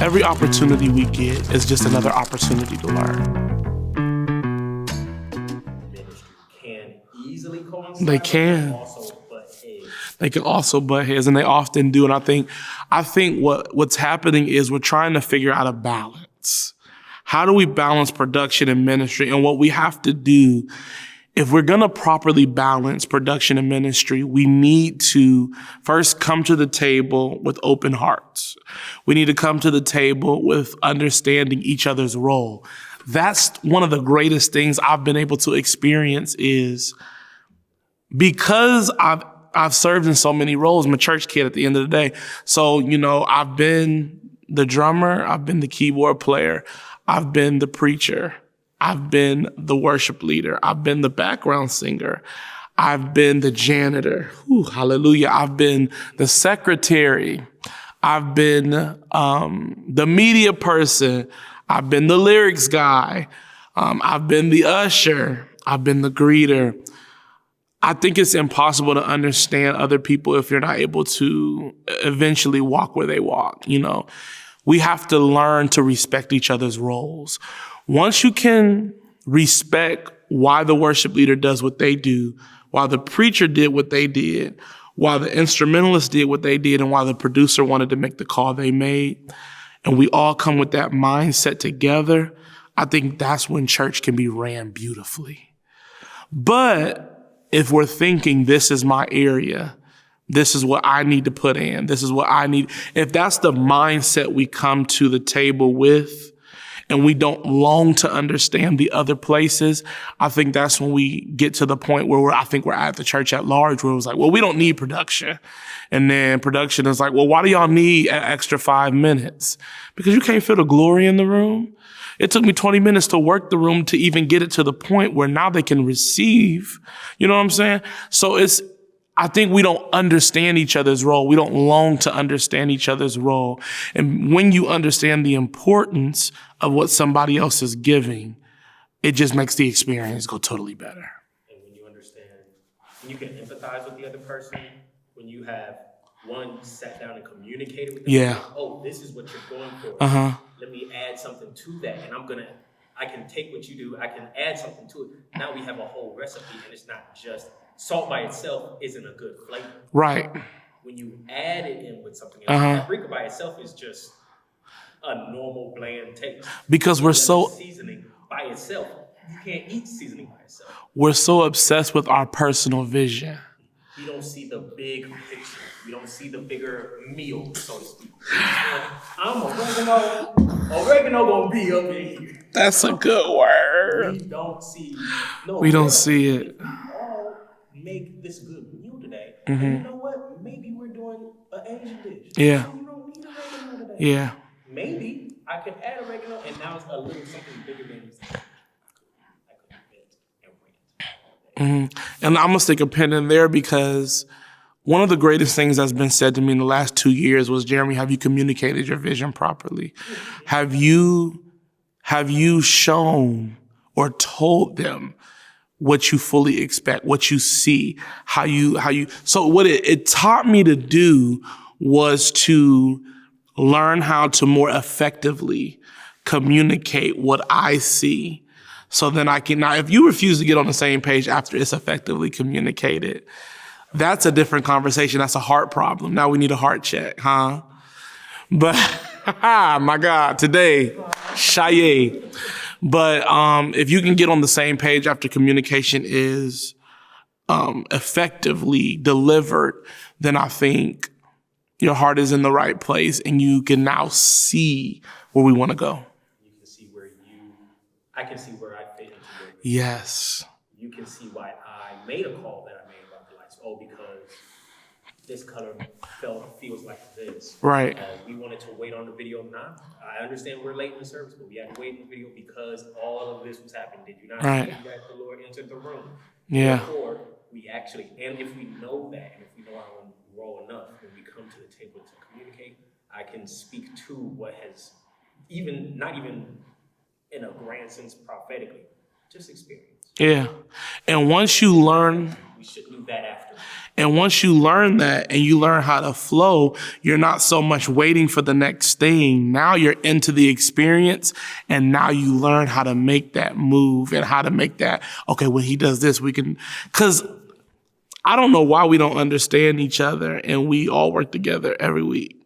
Every opportunity we get is just another opportunity to learn. Ministry can easily coincide. They can. Also butt heads. They can also butt heads, and they often do. And I think what's happening is we're trying to figure out a balance. How do we balance production and ministry? And what we have to do, if we're going to properly balance production and ministry, we need to first come to the table with open hearts. We need to come to the table with understanding each other's role. That's one of the greatest things I've been able to experience is because I've served in so many roles. I'm a church kid at the end of the day. So, I've been the drummer. I've been the keyboard player. I've been the preacher. I've been the worship leader. I've been the background singer. I've been the janitor. Ooh, hallelujah. I've been the secretary. I've been the media person. I've been the lyrics guy. I've been the usher. I've been the greeter. I think it's impossible to understand other people if you're not able to eventually walk where they walk. We have to learn to respect each other's roles. Once you can respect why the worship leader does what they do, why the preacher did what they did, why the instrumentalist did what they did, and why the producer wanted to make the call they made, and we all come with that mindset together, I think that's when church can be ran beautifully. But if we're thinking this is my area, this is what I need to put in, this is what I need, if that's the mindset we come to the table with, and we don't long to understand the other places, I think that's when we get to the point where I think we're at the church at large, where it was like, well, we don't need production. And then production is like, well, why do y'all need an extra 5 minutes? Because you can't feel the glory in the room. It took me 20 minutes to work the room to even get it to the point where now they can receive. You know what I'm saying? So I think we don't understand each other's role. We don't long to understand each other's role. And when you understand the importance of what somebody else is giving, it just makes the experience go totally better. And when you understand, when you can empathize with the other person, when you have one sat down and communicated with them, yeah. Oh, this is what you're going for. Let me add something to that, and I can take what you do, I can add something to it. Now we have a whole recipe, and it's not just salt by itself isn't a good flavor. Right. When you add it in with something else, paprika by itself is just a normal bland taste. Because we're so seasoning by itself, you can't eat seasoning by itself. We're so obsessed with our personal vision. We don't see the big picture. We don't see the bigger meal, so to speak. I'm oregano gonna be up in here. That's a good word. We don't see it. We all make this good meal today. And you know what? Maybe we're doing an Asian dish. Yeah. So you don't need oregano today. Yeah. Maybe I could add oregano, and now it's a little something bigger than you think. I could invent and rant. And I'm going to stick a pin in there because one of the greatest things that's been said to me in the last 2 years was, Jeremy, have you communicated your vision properly? Have you shown or told them what you fully expect, what you see, how you, so what it taught me to do was to learn how to more effectively communicate what I see. So then I can, now if you refuse to get on the same page after it's effectively communicated, that's a different conversation. That's a heart problem. Now we need a heart check, huh? But, my God, today, Shaye. But if you can get on the same page after communication is effectively delivered, then I think your heart is in the right place and you can now see where we want to go. You can see I can see where I fit into it. Yes. You can see why I made a call that I made about the lights. Oh, because this color feels like this. Right. We wanted to wait on the video. Nah, I understand we're late in the service, but we had to wait in the video because all of this was happening. Did you not see that the Lord entered the room? Yeah. Therefore, we actually, and if we know that, and if we know our own role enough, when we come to the table to communicate, I can speak to what has not even in a grand sense prophetically, just experience. Yeah. And once you learn, we should do that after. And once you learn that and you learn how to flow, you're not so much waiting for the next thing. Now you're into the experience, and now you learn how to make that move and how to make that, okay, when he does this, we can, because I don't know why we don't understand each other and we all work together every week.